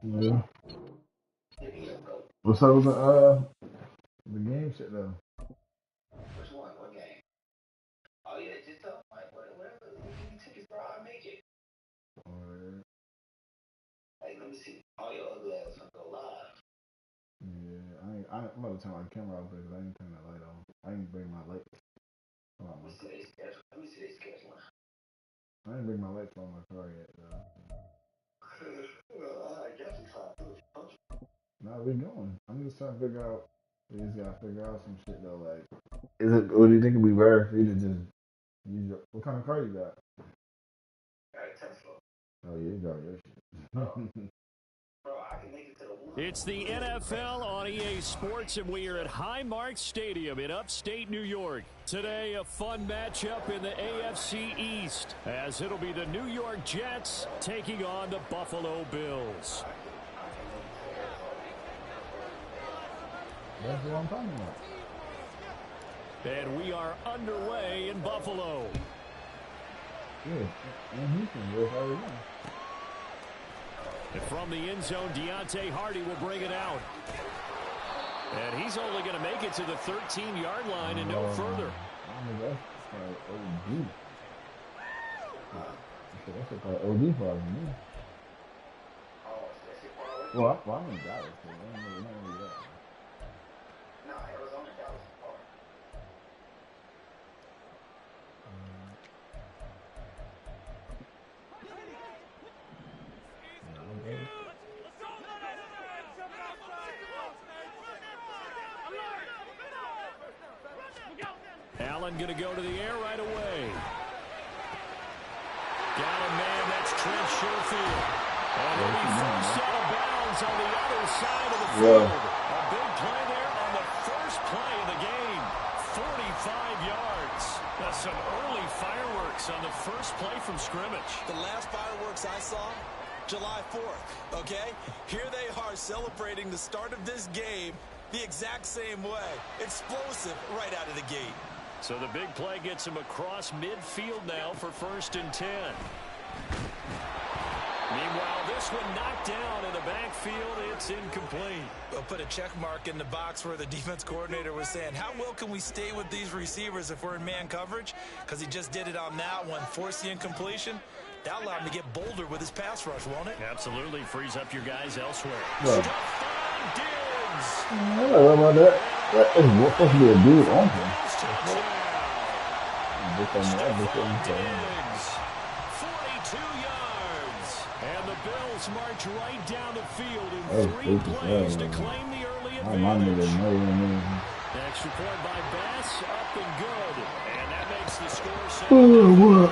Yeah. What's up with the game shit though? Which one? What game? Oh yeah, just tell Mike whatever. Give me tickets, bro. I'll make it. Alright. Hey, let me see. All your ugly ass gonna go live. Yeah, I'm about to turn my camera off because I ain't turn that light on. I ain't bring my light. Let me see their schedule. Let me see their schedule. I ain't bring my lights on my car yet though. Well, I guess we try to do it. Nah, we going. I'm just trying to figure out. We just gotta figure out some shit though. Like, is it? What do you think it'd be better for you to just use your? What kind of car you got? Got a Tesla. Oh yeah, you got your shit. Bro, I can make it to the one. It's the NFL on EA Sports, and we are at Highmark Stadium in upstate New York. Today, a fun matchup in the AFC East, as it'll be the New York Jets taking on the Buffalo Bills. That's what I'm talking about. And we are underway in Buffalo. Yeah, in Houston, yes, I already know. And from the end zone, Deontay Hardy will bring it out. And he's only going to make it to the 13-yard line and no further. That's like OD. That's like OD for me. Well, I'm in Dallas, so I don't really that. No, Arizona, Dallas. Allen going to go to the air right away. Got a man, that's Trent Sherfield. And he'll be forced out of bounds on the other side of the field. A big play there on the first play of the game. 45 yards. That's some early fireworks on the first play from scrimmage. The last fireworks I saw, July 4th, okay? Here they are celebrating the start of this game the exact same way. Explosive right out of the gate. So the big play gets him across midfield now for 1st and 10. Meanwhile, this one knocked down in the backfield. It's incomplete. We'll put a check mark in the box where the defense coordinator was saying, how well can we stay with these receivers if we're in man coverage? Because he just did it on that one, forced the incompletion. That allowed him to get bolder with his pass rush, won't it? Absolutely. Frees up your guys elsewhere. Yeah. Stephon Diggs. I don't know about that. That's supposed to be a dude on him. Stephon Diggs, 42 yards. And the Bills march right down the field in 3 plays to claim the early advantage. Extra point by Bass, up and good. And that makes the score 7.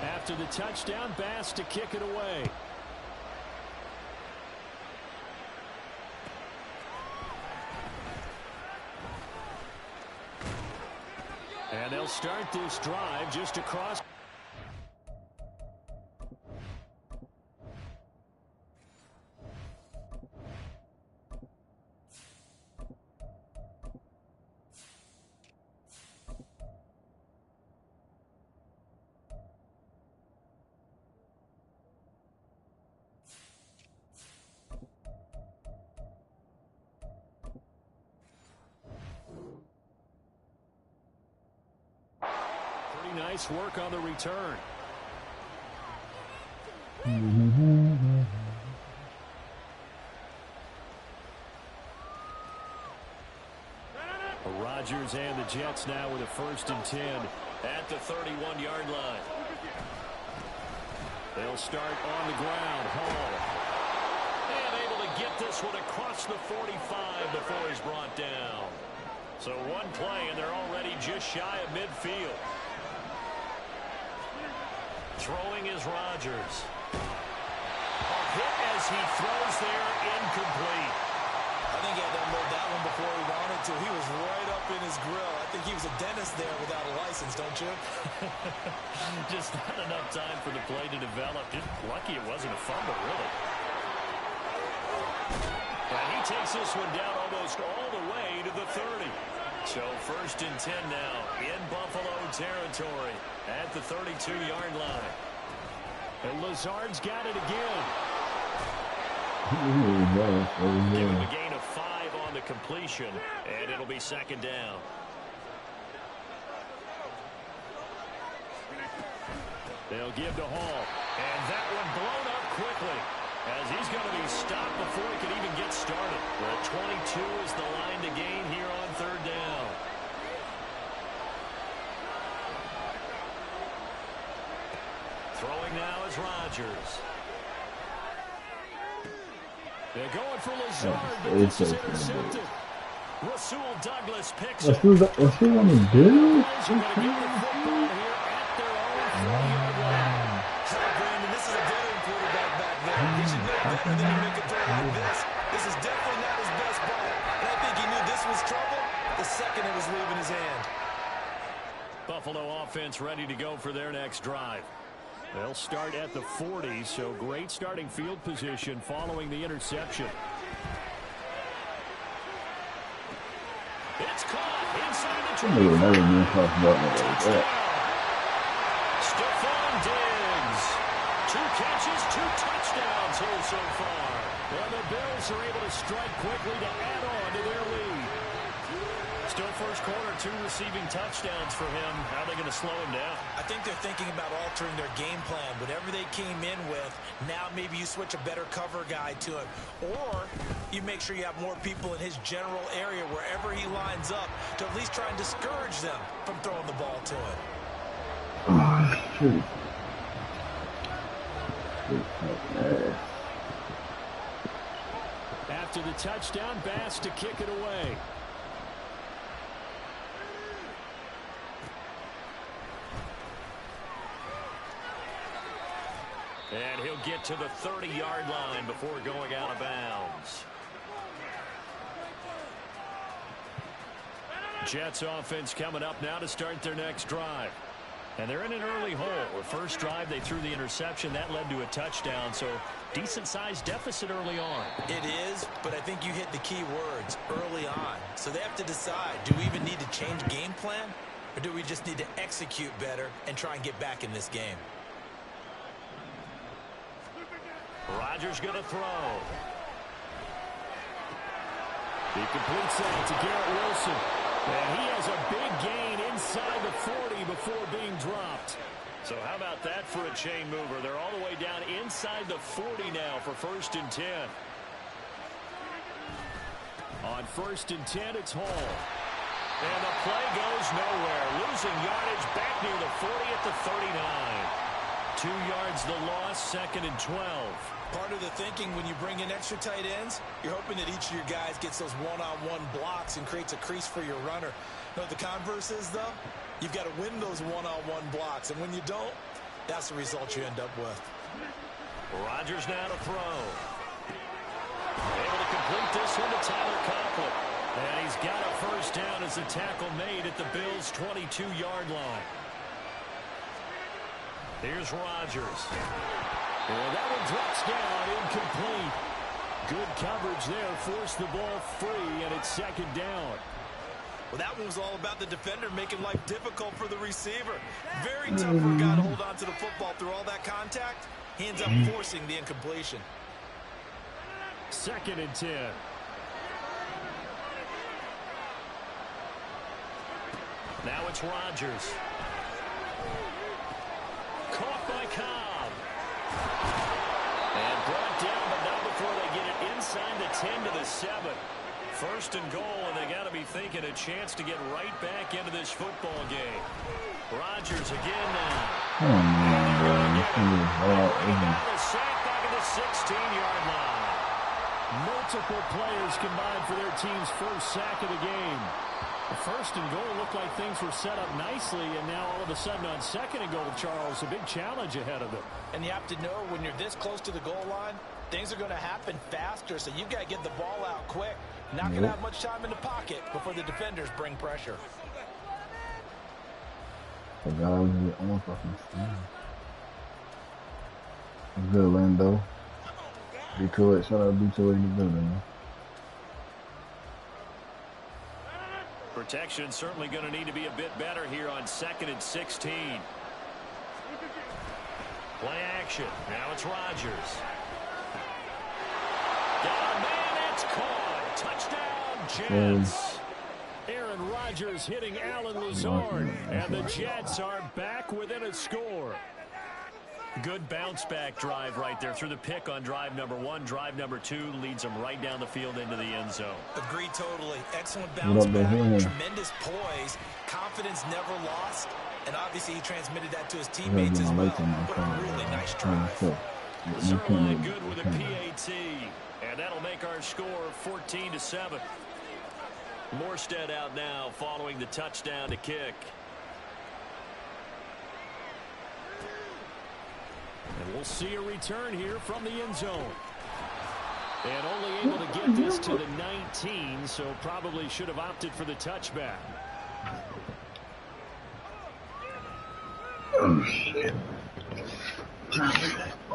After the touchdown, Bass to kick it away. And they'll start this drive just across. Nice work on the return. Rodgers and the Jets now with a 1st and 10 at the 31-yard line. They'll start on the ground. Hall. And able to get this one across the 45 before he's brought down. So one play and they're already just shy of midfield. Throwing is Rodgers. A hit as he throws there, incomplete. I think he had to unload that one before he wanted to. He was right up in his grill. I think he was a dentist there without a license, don't you? Just not enough time for the play to develop. Just lucky it wasn't a fumble, really. And he takes this one down almost all the way to the 30. So 1st and 10 now in Buffalo territory at the 32-yard line. And Lazard's got it again. Give him a gain of 5 on the completion, and it'll be 2nd down. They'll give to Hall, and that one blown up quickly as he's going to be stopped before he can even get started. Well, 22 is the line to gain here on 3rd down. Throwing now is Rodgers. They're going for Lazard, but this is intercepted. Rasul Douglas picks it. What's he going to do? They're going to get the football here at their own 40-yard line. Brandon, this is a veteran quarterback back there. He should know better than to make a throw like this. This is definitely not his best ball. And I think he knew this was trouble the second it was leaving his hand. Buffalo offense ready to go for their next drive. They'll start at the 40, so great starting field position following the interception. It's caught inside the 20. Stephon Diggs. 2 catches, 2 touchdowns here so far. And the Bills are able to strike quickly to add on to their lead. Still first quarter, 2 receiving touchdowns for him. How are they going to slow him down? I think they're thinking about altering their game plan. Whatever they came in with, now maybe you switch a better cover guy to him. Or you make sure you have more people in his general area wherever he lines up to at least try and discourage them from throwing the ball to him. After the touchdown, Bass to kick it away. And he'll get to the 30-yard line before going out of bounds. Jets offense coming up now to start their next drive. And they're in an early hole. The first drive, they threw the interception. That led to a touchdown, so decent-sized deficit early on. It is, but I think you hit the key words, early on. So they have to decide, do we even need to change game plan, or do we just need to execute better and try and get back in this game? Rodgers going to throw. He completes that to Garrett Wilson. And he has a big gain inside the 40 before being dropped. So how about that for a chain mover? They're all the way down inside the 40 now for 1st and 10. On 1st and 10, it's Hall. And the play goes nowhere. Losing yardage back near the 40 at the 39. 2 yards the loss, 2nd and 12. Part of the thinking when you bring in extra tight ends, you're hoping that each of your guys gets those one-on-one blocks and creates a crease for your runner. You know what the converse is, though? You've got to win those one-on-one blocks, and when you don't, that's the result you end up with. Rodgers now to throw. Able to complete this one to Tyler Conklin. And he's got a first down as the tackle made at the Bills' 22-yard line. Here's Rodgers. And that one drops down, incomplete. Good coverage there, forced the ball free, and it's 2nd down. Well, that one was all about the defender making life difficult for the receiver. Very tough for a guy to hold on to the football through all that contact. He ends up forcing the incompletion. 2nd and 10. Now it's Rodgers. Caught by Cobb. And brought down, but not before they get it inside the 10 to the 7. 1st and goal, and they got to be thinking a chance to get right back into this football game. Rodgers again now. Oh, man, A sack back at the 16-yard line. Multiple players combined for their team's first sack of the game. The 1st and goal looked like things were set up nicely, and now all of a sudden on 2nd and goal, Charles, a big challenge ahead of them. And you have to know when you're this close to the goal line, things are going to happen faster, so you've got to get the ball out quick. Not going to have much time in the pocket before the defenders bring pressure. Good, Lando. Detroit, shout out Detroit in the building, man. Protection certainly going to need to be a bit better here on 2nd and 16. Play action. Now it's Rodgers. Got a man. It's caught. Touchdown, Jets. Aaron Rodgers hitting Alan Lazard. And the Jets are back within a score. Good bounce-back drive right there through the pick on drive number 1. Drive number 2 leads them right down the field into the end zone. Agreed totally. Excellent bounce back. Tremendous poise. Confidence never lost. And obviously he transmitted that to his teammates as well. But a really nice drive. Zerline good with a PAT. And that'll make our score 14-7. Morstead out now following the touchdown to kick. And we'll see a return here from the end zone. And only able to get this to the 19, so probably should have opted for the touchback. Oh, shit.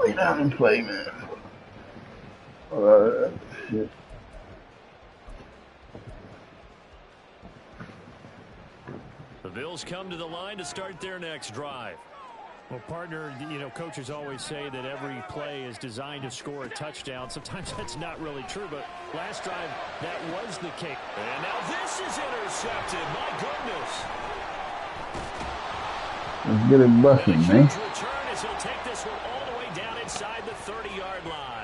Lay down and play, man. Shit. The Bills come to the line to start their next drive. Well, partner, you know, coaches always say that every play is designed to score a touchdown. Sometimes that's not really true, but last drive, that was the case. And now this is intercepted. My goodness. Let's get it busting, man. Return as he'll take this one all the way down inside the 30-yard line.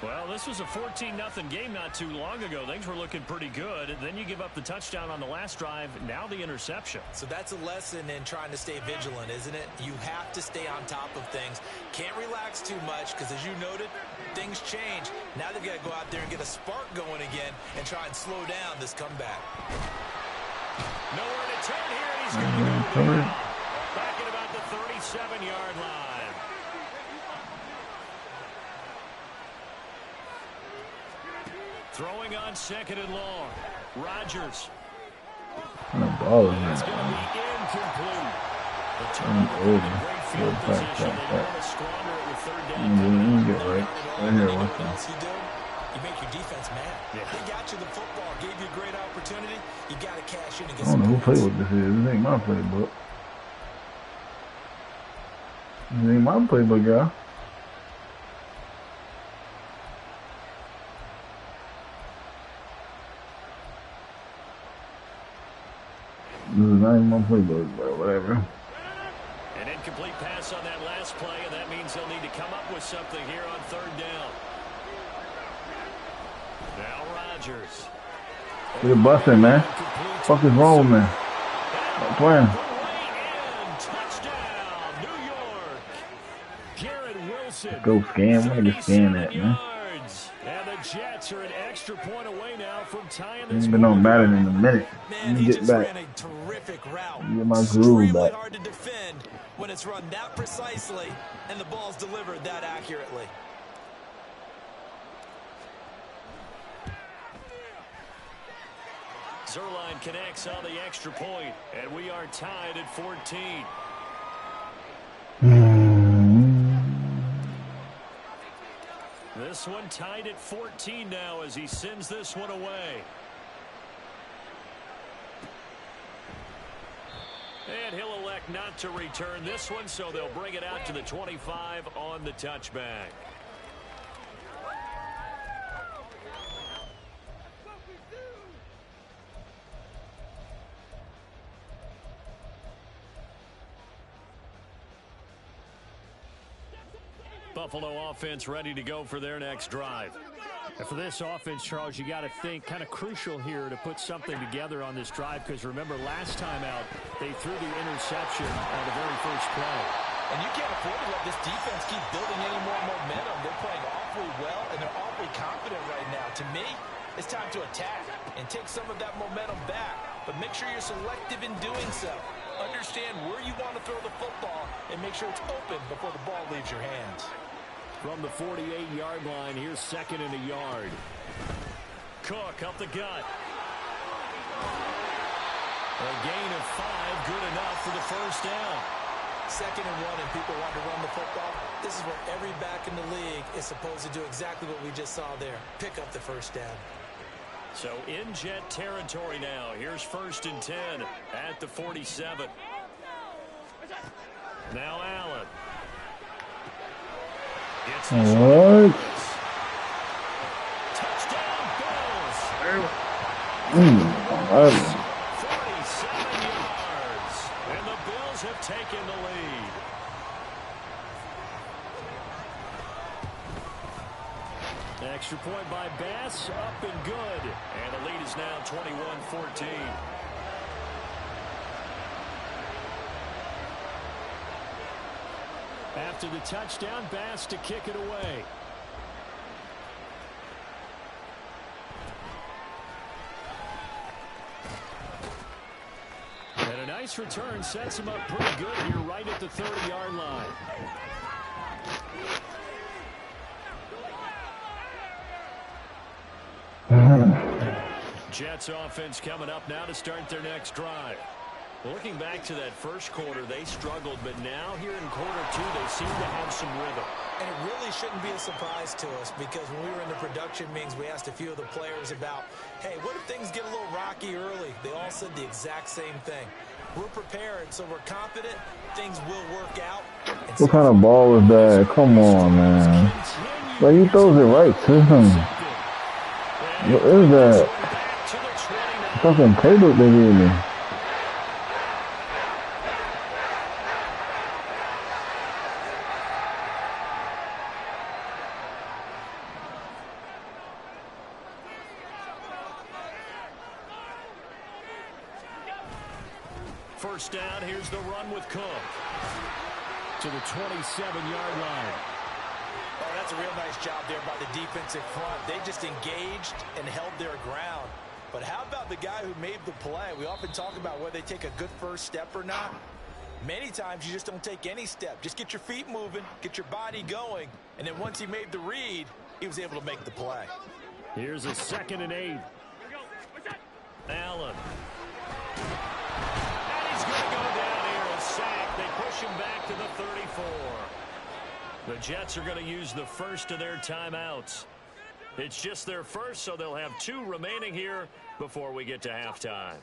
Well, this was a 14-0 game not too long ago. Things were looking pretty good. And then you give up the touchdown on the last drive. Now the interception. So that's a lesson in trying to stay vigilant, isn't it? You have to stay on top of things. Can't relax too much because, as you noted, things change. Now they've got to go out there and get a spark going again and try and slow down this comeback. Nowhere to turn here, and he's going to go back at about the 37-yard line. Throwing on 2nd and long. Rodgers. What ball is It's going to be incomplete. The turnover in great field position. They don't want to squander it with 3rd down. Get right. Right here, watch that. You make your defense mad. Yeah. They got you the football, gave you a great opportunity. You got to cash in and get I don't some know who points. playbook this is. This ain't my playbook. This ain't my playbook, y'all. This is not even my playbook, but whatever. An incomplete pass on that last play, and that means they'll need to come up with something here on 3rd down. Now Rodgers. You're busting, man. Fuck is wrong with me? Stop playing. Touchdown, New York. Garrett Wilson. Go scan. Where nigga scan that, man? And the Jets are an extra point away now from tying this. Ain't been on Madden in a minute. Man, Let me he get just back. ran a terrific route. Get my groove Extremely back. hard to defend when it's run that precisely and the ball's delivered that accurately. Zerline connects on the extra point, and we are tied at 14. This one tied at 14 now as he sends this one away. And he'll elect not to return this one, so they'll bring it out to the 25 on the touchback. Buffalo offense ready to go for their next drive. And for this offense, Charles, you got to think kind of crucial here to put something together on this drive because remember last time out they threw the interception on the very first play. And you can't afford to let this defense keep building any more momentum. They're playing awfully well and they're awfully confident right now. To me, it's time to attack and take some of that momentum back, but make sure you're selective in doing so. Understand where you want to throw the football and make sure it's open before the ball leaves your hands. From the 48-yard line, here's 2nd and a yard. Cook up the gut. A gain of 5, good enough for the first down. 2nd and 1 and people want to run the football. This is what every back in the league is supposed to do, exactly what we just saw there. Pick up the first down. So in Jet territory now. Here's 1st and 10 at the 47. Now Allen. Gets this one. Touchdown Bills. 47 yards. And the Bills have taken the lead. Extra point by Bass, up and good. And the lead is now 21-14. After the touchdown, Bass to kick it away. And a nice return sets him up pretty good here right at the 30-yard line. Jets offense coming up now to start their next drive. Looking back to that first quarter, they struggled, but now here in quarter 2, they seem to have some rhythm. And it really shouldn't be a surprise to us, because when we were in the production meetings, we asked a few of the players about, hey, what if things get a little rocky early? They all said the exact same thing. We're prepared, so we're confident things will work out. What kind of ball was that? Come on, man. But he throws it right to him. What is that? Fucking playbook they gave me. First down, here's the run with Cook to the 27-yard line. Oh, that's a real nice job there by the defensive front. They just engaged and held their ground. But how about the guy who made the play? We often talk about whether they take a good first step or not. Many times you just don't take any step. Just get your feet moving, get your body going, and then once he made the read, he was able to make the play. Here's a 2nd and 8. Allen. And he's going to go down here, a sack. They push him back to the 34. The Jets are going to use the first of their timeouts. It's just their first, so they'll have 2 remaining here before we get to halftime.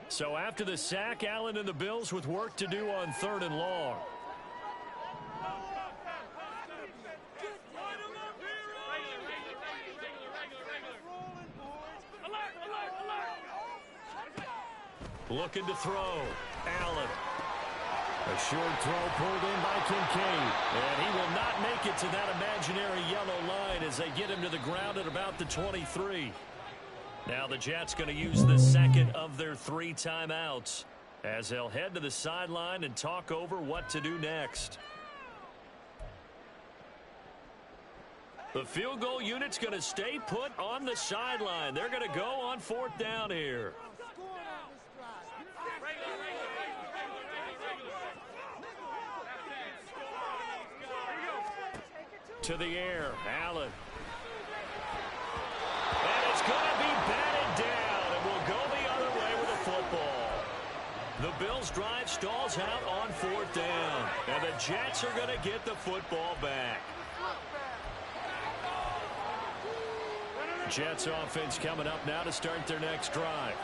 So after the sack, Allen and the Bills with work to do on 3rd and long. Looking to throw. Allen. A short throw pulled in by Kincaid. And he will not make it to that imaginary yellow line as they get him to the ground at about the 23. Now the Jets going to use the second of their 3 timeouts as they'll head to the sideline and talk over what to do next. The field goal unit's going to stay put on the sideline. They're going to go on 4th down here. To the air, Allen. And it's going to be batted down, and we'll go the other way with the football. The Bills' drive stalls out on 4th down, and the Jets are going to get the football back. Jets offense coming up now to start their next drive.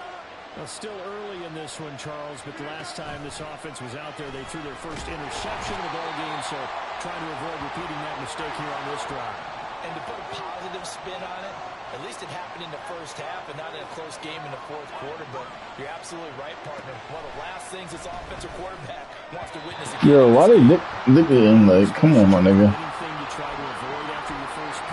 Well, still early in this one, Charles, but the last time this offense was out there, they threw their first interception of the ball game, so trying to avoid repeating that mistake here on this drive. And to put a positive spin on it, at least it happened in the first half and not in a close game in the 4th quarter, but you're absolutely right, partner. One of the last things this offensive quarterback wants to witness again. Yo, why they dick him like, come on, my nigga.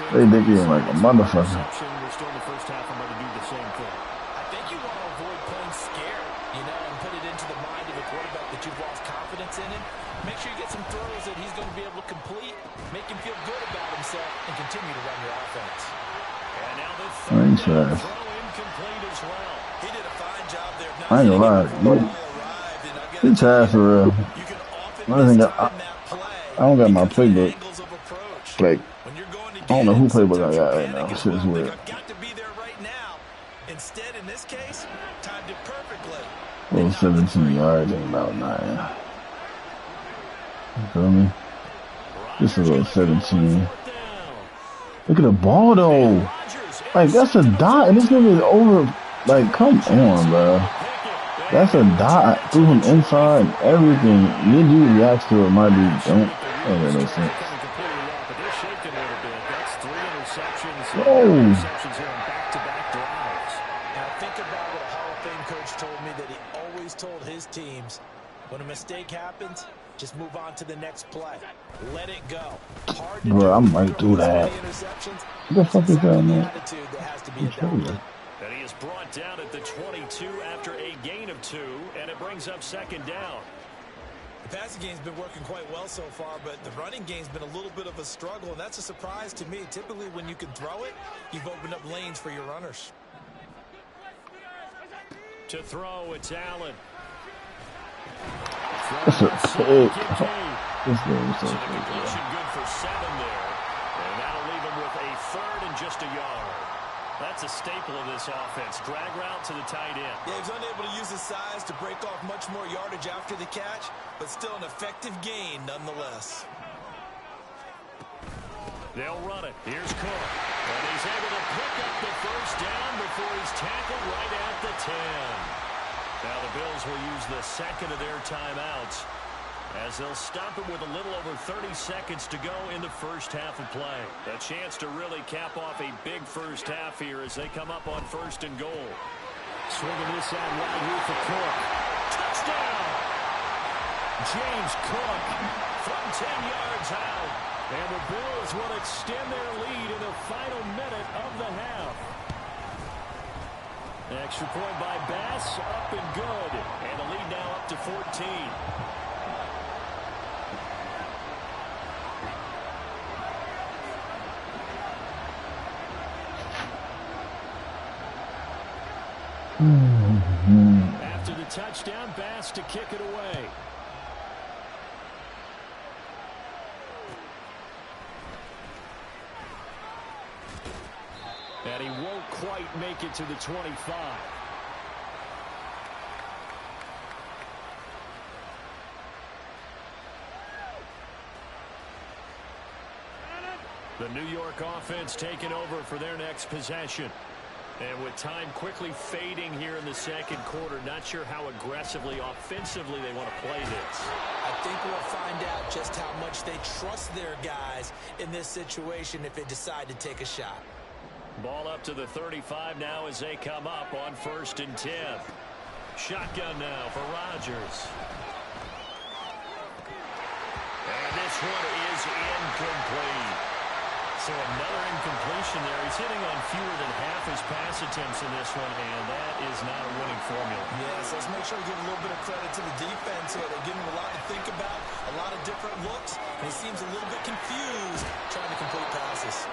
They dick him like a motherfucker. We're still in the first half. I'm going to do the same thing. I think you want to avoid playing scared, and put it into the mind of the quarterback that you've lost confidence in him. Make sure you get some throws that he's going to be able to complete, make him feel good about himself, and continue to run your offense. And now the throw incomplete as well. He did a fine job there. I ain't gonna lie. He trash for real. I don't got my playbook. Like, I don't know who playbook I got right now. This shit is weird. Got to be there right now. Instead, in this case, timed it perfectly. Well, 17 yards ain't about 9. You feel me? This is about 17. Look at the ball, though. Like, that's a dot, and this nigga is over. Like, come on, bro. That's a dot. Threw him inside, everything. Niji reacts to it, my dude. Don't make no sense. Whoa. Now think about what a Hall of Fame coach told me, that he always told his teams, when a mistake happens, just move on to the next play. Let it go. Hard to Bro, I might do that. What the fuck is that, man? attitude that has to be adopted. And he is brought down at the 22 after a gain of 2, and it brings up second down. The passing game's been working quite well so far, but the running game's been a little bit of a struggle, and that's a surprise to me. Typically, when you can throw it, you've opened up lanes for your runners. To throw, it's Allen. That's a pick. This game is so So the crazy. completion good for 7 there. And that'll leave him with a 3rd and just a yard. That's a staple of this offense. Drag route to the tight end. Yeah, he's unable to use his size to break off much more yardage after the catch, but still an effective gain nonetheless. They'll run it. Here's Cook. And he's able to pick up the first down before he's tackled right at the 10. Now the Bills will use the second of their timeouts, as they'll stop it with a little over 30 seconds to go in the first half of play. A chance to really cap off a big first half here as they come up on 1st and goal. Swinging this out wide here for Cook. Touchdown! James Cook from 10 yards out. And the Bills will extend their lead in the final minute of the half. Extra point by Bass, up and good. And the lead now up to 14. After the touchdown, Bass to kick it away. And he won't quite make it to the 25. The New York offense taking over for their next possession. And with time quickly fading here in the second quarter, not sure how aggressively, offensively they want to play this. I think we'll find out just how much they trust their guys in this situation if they decide to take a shot. Ball up to the 35 now as they come up on 1st and 10. Shotgun now for Rodgers. And this one is incomplete. So another incompletion there. He's hitting on fewer than half his pass attempts in this one, and that is not a winning formula. Yes, let's make sure to give a little bit of credit to the defense here. They're giving him a lot to think about, a lot of different looks, and he seems a little bit confused trying to complete passes.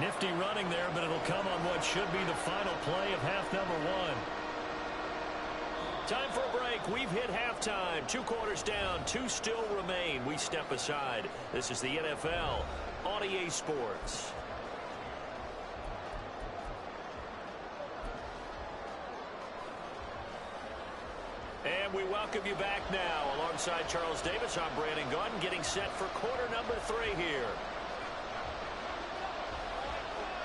Nifty running there, but it'll come on what should be the final play of half number 1. Time for a break. We've hit halftime. 2 quarters down. 2 still remain. We step aside. This is the NFL on EA Sports. And we welcome you back now. Alongside Charles Davis, I'm Brandon Gaudin, getting set for quarter number 3 here.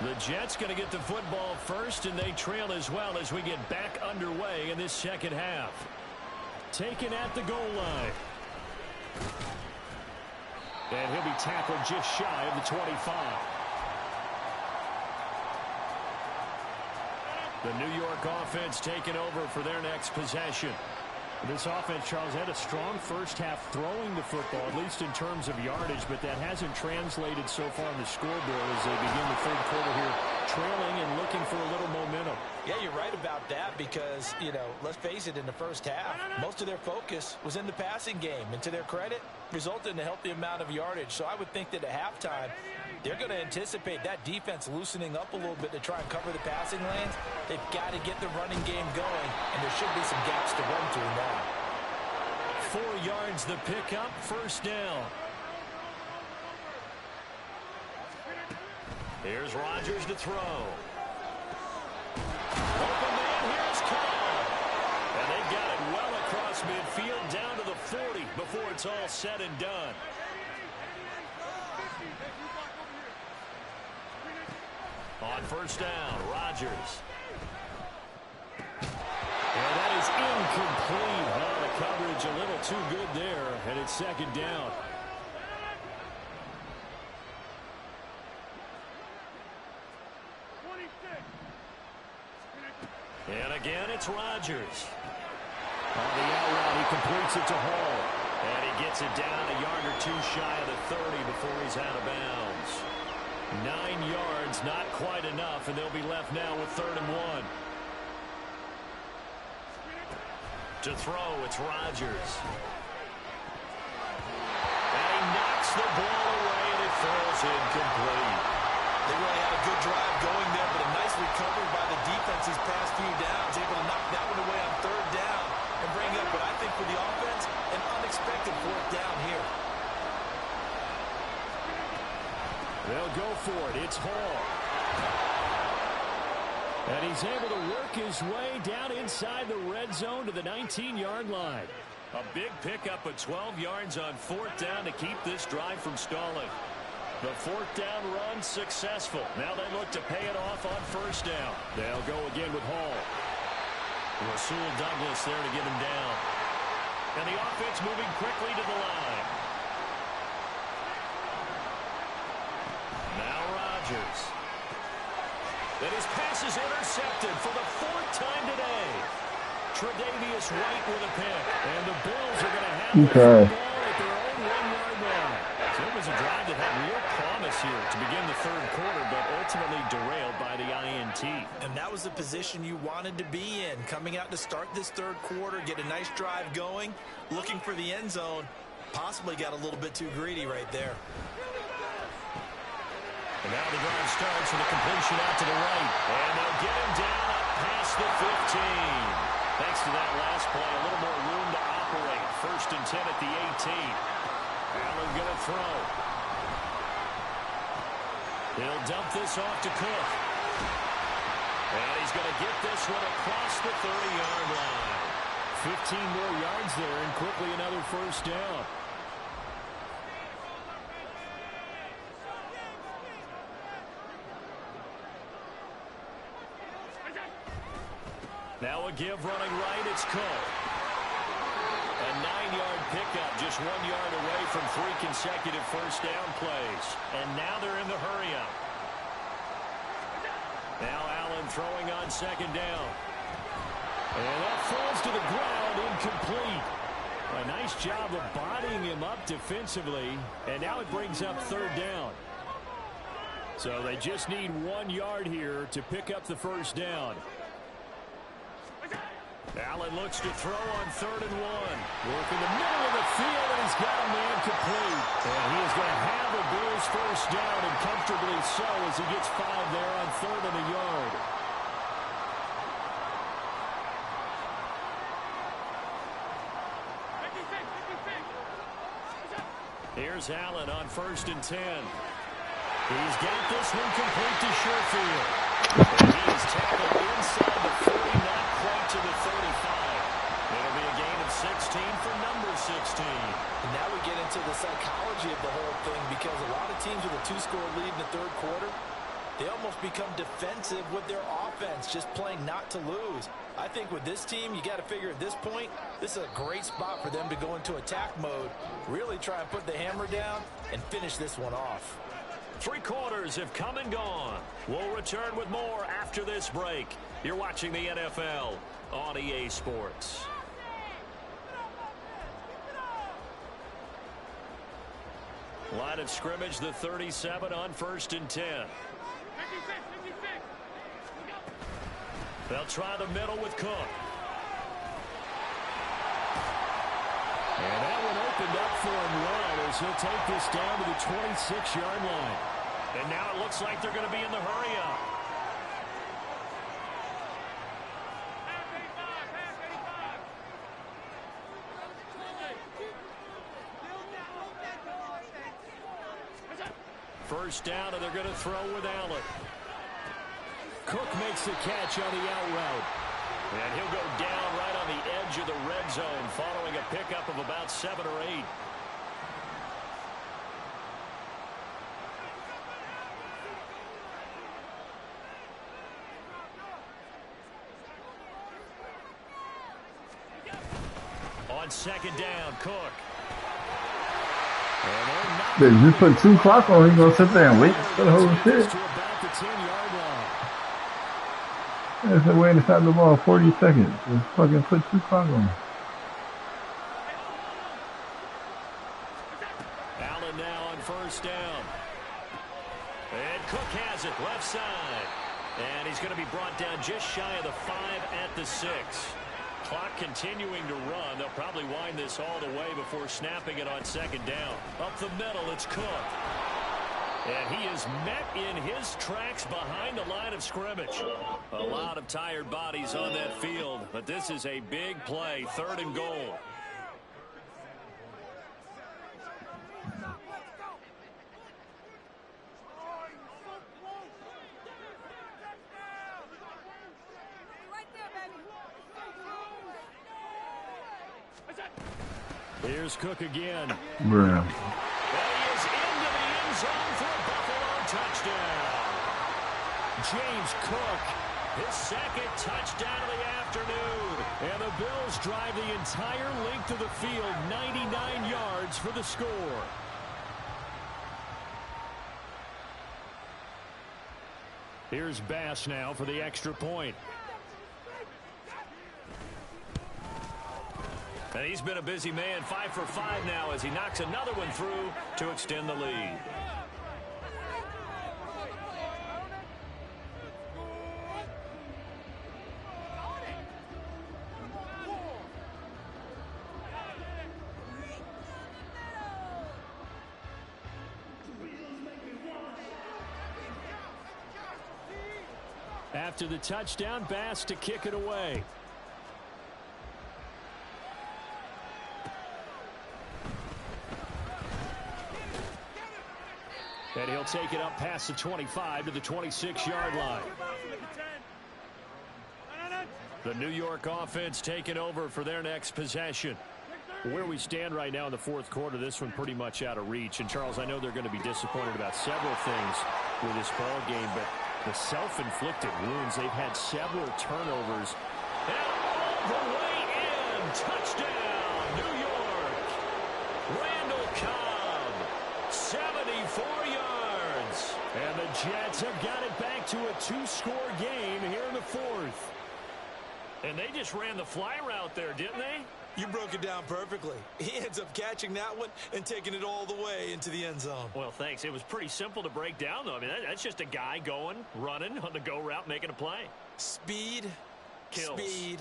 The Jets going to get the football first, and they trail as well as we get back underway in this second half. Taken at the goal line. And he'll be tackled just shy of the 25. The New York offense taking over for their next possession. This offense, Charles, had a strong first half throwing the football, at least in terms of yardage, but that hasn't translated so far on the scoreboard as they begin the third quarter here, trailing and looking for a little momentum. Yeah, you're right about that because, you know, let's face it, in the first half, most of their focus was in the passing game. And to their credit, resulted in a healthy amount of yardage. So I would think that at halftime, they're going to anticipate that defense loosening up a little bit to try and cover the passing lanes. They've got to get the running game going, and there should be some gaps to run through now. 4 yards the pickup, first down. Here's Rodgers to throw. Open man, here's Cobb. And they've got it well across midfield down to the 40 before it's all said and On first down, Rodgers. And that is incomplete. Oh, the coverage a little too good there, and it's second down. And again, it's Rodgers. On the out route, he completes it to Hall. And he gets it down a yard or two shy of the 30 before he's out of bounds. 9 yards, not quite enough, and they'll be left now with 3rd and 1. To throw, it's Rodgers. And he knocks the ball away, and it falls incomplete. They really had a good drive going there, but a nice recovery by the defense these past few downs, able to knock that one away on 3rd down and bring up what I think for the offense, an unexpected 4th down here. They'll go for it. It's Hall. And he's able to work his way down inside the red zone to the 19-yard line. A big pickup of 12 yards on 4th down to keep this drive from stalling. The 4th down run successful. Now they look to pay it off on 1st down. They'll go again with Hall. Rasul Douglas there to get him down. And the offense moving quickly to the line. Now Rodgers. And his pass is intercepted for the 4th time today. Tre'Davious White with a pick. And the Bills are going to have the ball at their own 1-yard line. So it was a drive that had real promise here to begin the 3rd quarter, but ultimately derailed by the INT. And that was the position you wanted to be in. Coming out to start this 3rd quarter, get a nice drive going, looking for the end zone. Possibly got a little bit too greedy right there. And now the drive starts with a completion out to the right. And they'll get him down up past the 15. Thanks to that last play, a little more room to operate. 1st and 10 at the 18. Allen going to throw. He'll dump this off to Cook. And he's going to get this one across the 30-yard line. 15 more yards there, and quickly another 1st down. Now a give running right, it's Cook. A 9-yard pickup, just 1 yard away from 3 consecutive 1st down plays. And now they're in the hurry-up. Now Allen throwing on 2nd down. And that falls to the ground, incomplete. A nice job of bodying him up defensively. And now it brings up 3rd down. So they just need 1 yard here to pick up the 1st down. Allen looks to throw on 3rd and 1. Working the middle of the field, and he's got a man complete. And he is going to have the Bills 1st down, and comfortably so as he gets 5 there on 3rd and a yard. Here's Allen on 1st and 10. He's got this one complete to Sherfield. And he is tackled inside the 40, not quite to the 35. It'll be a gain of 16 for number 16. And now we get into the psychology of the whole thing, because a lot of teams with a 2-score lead in the 3rd quarter, they almost become defensive with their offense, just playing not to lose. I think with this team, you got to figure at this point, this is a great spot for them to go into attack mode, really try and put the hammer down and finish this one off. 3 quarters have come and gone. We'll return with more after this break. You're watching the NFL on EA Sports. Line of scrimmage, the 37 on 1st and 10. They'll try the middle with Cook. And that one opened up for him well as he'll take this down to the 26-yard line. And now it looks like they're going to be in the hurry-up. First down, and they're going to throw with Allen. Cook makes the catch on the out route. And he'll go down right on the edge of the red zone following a pickup of about 7 or 8. On second down, Cook. They just put 2 clock on. He's gonna sit there and wait for the whole shit. That's the way to stop the ball. 40 seconds. Just fucking put 2 clock on. Allen now on first down. And Cook has it left side. And he's going to be brought down just shy of the 5 at the 6. Clock continuing to run. They'll probably wind this all the way before snapping it on second down. Up the middle, it's Cook. And he is met in his tracks behind the line of scrimmage. A lot of tired bodies on that field, but this is a big play, 3rd and goal. Here's Cook again. Bruh. And he is into the end zone for a Buffalo touchdown. James Cook, his 2nd touchdown of the afternoon. And the Bills drive the entire length of the field, 99 yards for the score. Here's Bass now for the extra point. And he's been a busy man, 5 for 5 now as he knocks another one through to extend the lead. After the touchdown, Bass to kick it away. And he'll take it up past the 25 to the 26-yard line. The New York offense taking over for their next possession. Where we stand right now in the 4th quarter, this one pretty much out of reach. And, Charles, I know they're going to be disappointed about several things with this ball game, but the self-inflicted wounds, they've had several turnovers. And all the way in, touchdown, New York. Randall Cobb, 74 yards. And the Jets have got it back to a 2-score game here in the 4th. And they just ran the fly route there, didn't they? You broke it down perfectly. He ends up catching that one and taking it all the way into the end zone. Well, thanks. It was pretty simple to break down, though. I mean, that's just a guy going, running on the go route, making a play. Speed, kills. Speed,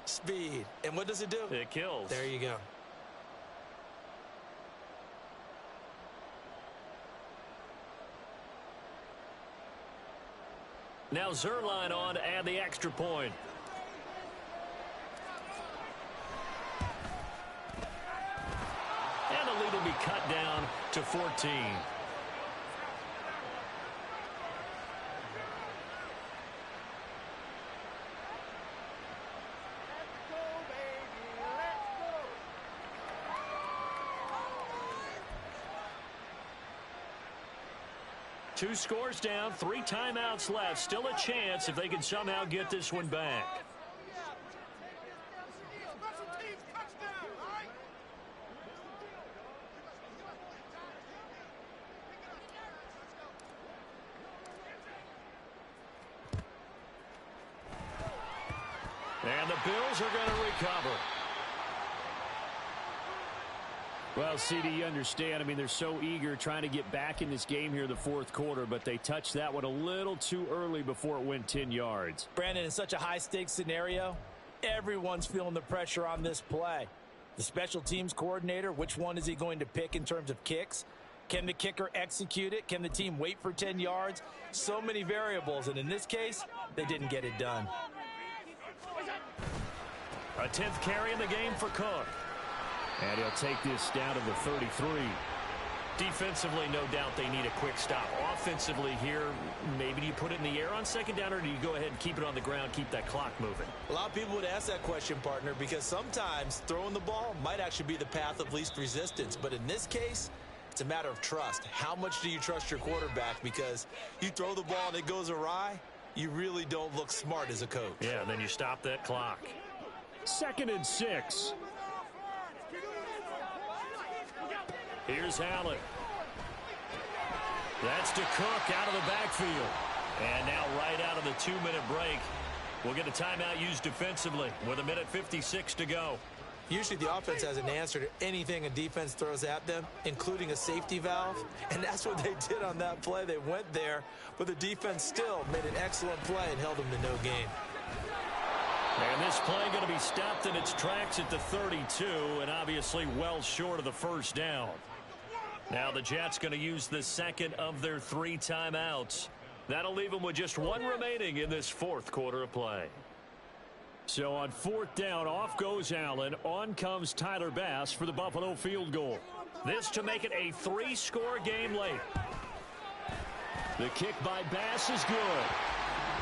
speed. And what does it do? It kills. There you go. Now Zerline on to add the extra point. And the lead will be cut down to 14. Two scores down, 3 timeouts left. Still a chance if they can somehow get this one back. And the Bills are going to recover. Well, CD, you understand. I mean, they're so eager trying to get back in this game here in the 4th quarter, but they touched that one a little too early before it went 10 yards. Brandon, in such a high-stakes scenario, everyone's feeling the pressure on this play. The special teams coordinator, which one is he going to pick in terms of kicks? Can the kicker execute it? Can the team wait for 10 yards? So many variables, and in this case, they didn't get it done. A 10th carry in the game for Cook. And he'll take this down to the 33. Defensively, no doubt they need a quick stop. Offensively here, maybe do you put it in the air on second down, or do you go ahead and keep it on the ground, keep that clock moving? A lot of people would ask that question, partner, because sometimes throwing the ball might actually be the path of least resistance. But in this case, it's a matter of trust. How much do you trust your quarterback? Because you throw the ball and it goes awry, you really don't look smart as a coach. Yeah, and then you stop that clock. 2nd and 6. Here's Allen. That's to Cook out of the backfield. And now right out of the 2-minute break, we'll get a timeout used defensively with 1:56 to go. Usually the offense has an answer to anything a defense throws at them, including a safety valve. And that's what they did on that play. They went there, but the defense still made an excellent play and held them to no gain. And this play going to be stopped in its tracks at the 32, and obviously well short of the first down. Now the Jets going to use the second of their 3 timeouts. That'll leave them with just 1 remaining in this 4th quarter of play. So on 4th down, off goes Allen. On comes Tyler Bass for the Buffalo field goal. This to make it a 3-score game late. The kick by Bass is good.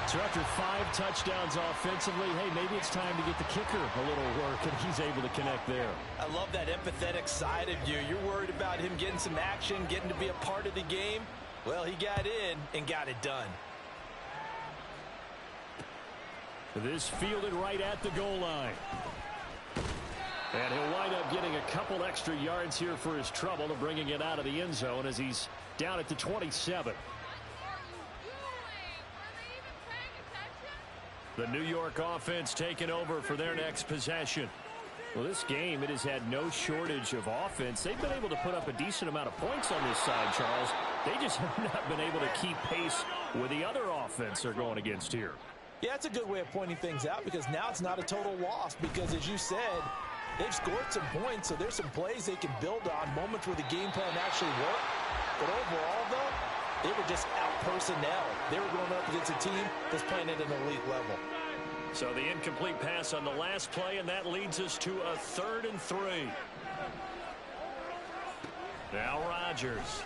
So after 5 touchdowns offensively, hey, maybe it's time to get the kicker a little work, and he's able to connect there. I love that empathetic side of you. You're worried about him getting some action, getting to be a part of the game. Well, he got in and got it done. This fielded right at the goal line. And he'll wind up getting a couple extra yards here for his trouble to bringing it out of the end zone as he's down at the 27. The New York offense taking over for their next possession. Well, this game, it has had no shortage of offense. They've been able to put up a decent amount of points on this side, Charles. They just have not been able to keep pace with the other offense they're going against here. Yeah, it's a good way of pointing things out because now it's not a total loss because, as you said, they've scored some points, so there's some plays they can build on, moments where the game plan actually worked. But overall, though, they were just out-personnel. They were going up against a team that's playing at an elite level. So the incomplete pass on the last play, and that leads us to a 3rd and 3. Now Rodgers.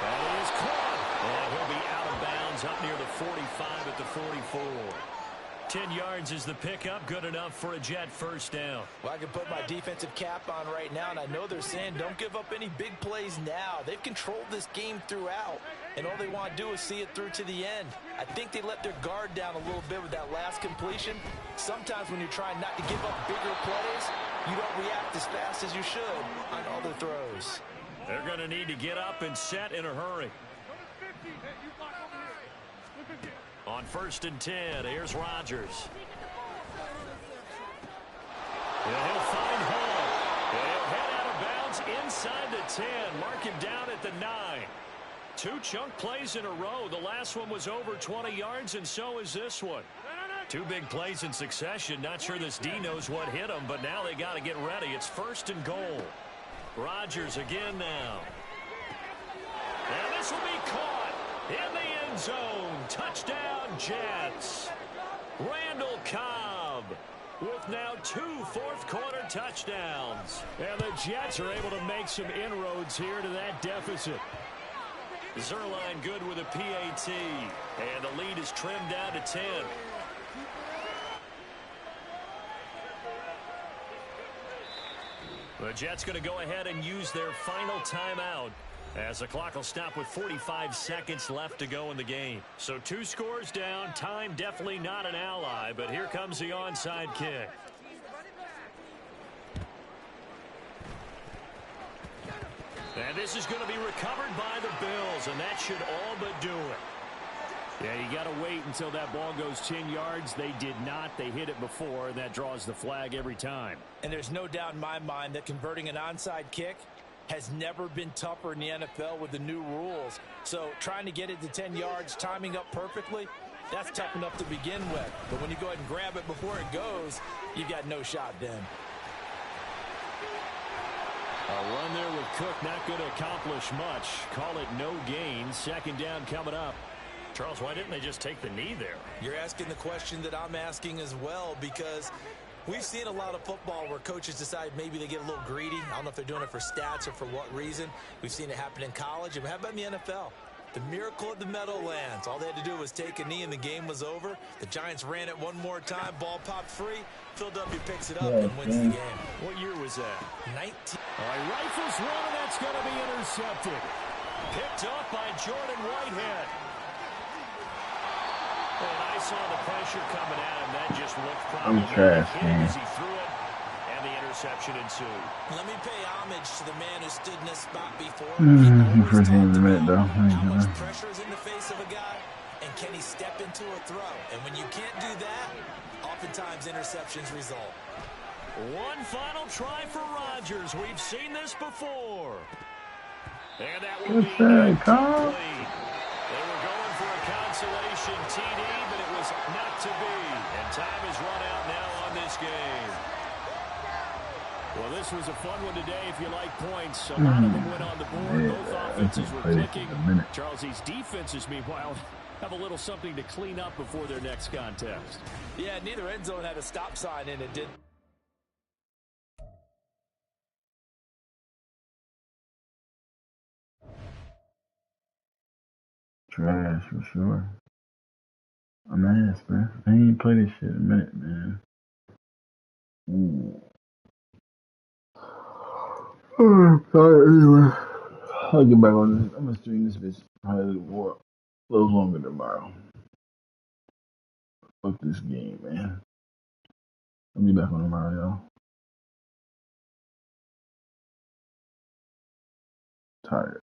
That is caught. And he'll be out of bounds up near the 45 at the 44. 10 yards is the pickup, good enough for a Jet first down. Well, I can put my defensive cap on right now, and I know they're saying don't give up any big plays now. They've controlled this game throughout, and all they want to do is see it through to the end. I think they let their guard down a little bit with that last completion. Sometimes when you're trying not to give up bigger plays, you don't react as fast as you should on other throws. They're going to need to get up and set in a hurry. On 1st and 10, here's Rodgers. And he'll find Hall. And he'll head out of bounds inside the 10. Mark him down at the 9. 2 chunk plays in a row. The last one was over 20 yards, and so is this one. 2 big plays in succession. Not sure this D knows what hit him, but now they got to get ready. It's 1st and goal. Rodgers again now. And this will be caught in the end zone. Touchdown, Jets. Randall Cobb with now 2 fourth-quarter touchdowns. And the Jets are able to make some inroads here to that deficit. Zerline good with a PAT. And the lead is trimmed down to 10. The Jets going to go ahead and use their final timeout as the clock will stop with 45 seconds left to go in the game. So 2 scores down. Time definitely not an ally, but here comes the onside kick. And this is going to be recovered by the Bills, and that should all but do it. Yeah, you got to wait until that ball goes 10 yards. They did not. They hit it before, and that draws the flag every time. And there's no doubt in my mind that converting an onside kick has never been tougher in the NFL with the new rules. So trying to get it to 10 yards, timing up perfectly, that's tough enough to begin with. But when you go ahead and grab it before it goes, you've got no shot then. A run there with Cook not going to accomplish much. Call it no gain. 2nd down coming up. Charles, why didn't they just take the knee there? You're asking the question that I'm asking as well, because we've seen a lot of football where coaches decide maybe they get a little greedy. I don't know if they're doing it for stats or for what reason. We've seen it happen in college. And how about in the NFL? The miracle of the Meadowlands. All they had to do was take a knee and the game was over. The Giants ran it one more time. Ball popped free. Philadelphia picks it up and wins the game. What year was that? 19. All right, rifles one, and that's going to be intercepted. Picked up by Jordan Whitehead. And I saw the pressure coming at him. That just looked probably hit as he threw it. And the interception ensued. Let me pay homage to the man who stood in this spot before. The first game of the minute, though. How much pressure is in the face of a guy, and can he step into a throw? And when you can't do that, oftentimes interceptions result. One final try for Rodgers. We've seen this before. And that will be incomplete. They were going for a consolation TD, but it was not to be. And time has run out now on this game. Well, this was a fun one today if you like points. A lot of them went on the board. Both offenses were clicking. Charles, these defenses, meanwhile, have a little something to clean up before their next contest. Yeah, neither end zone had a stop sign in it, did. Trash for sure. I'm ass, man. I ain't play this shit in a minute, man. Sorry, anyway. I'll get back on this. I'm gonna stream this bitch probably a little longer tomorrow. Fuck this game, man. I'll be back on tomorrow, y'all. Tired.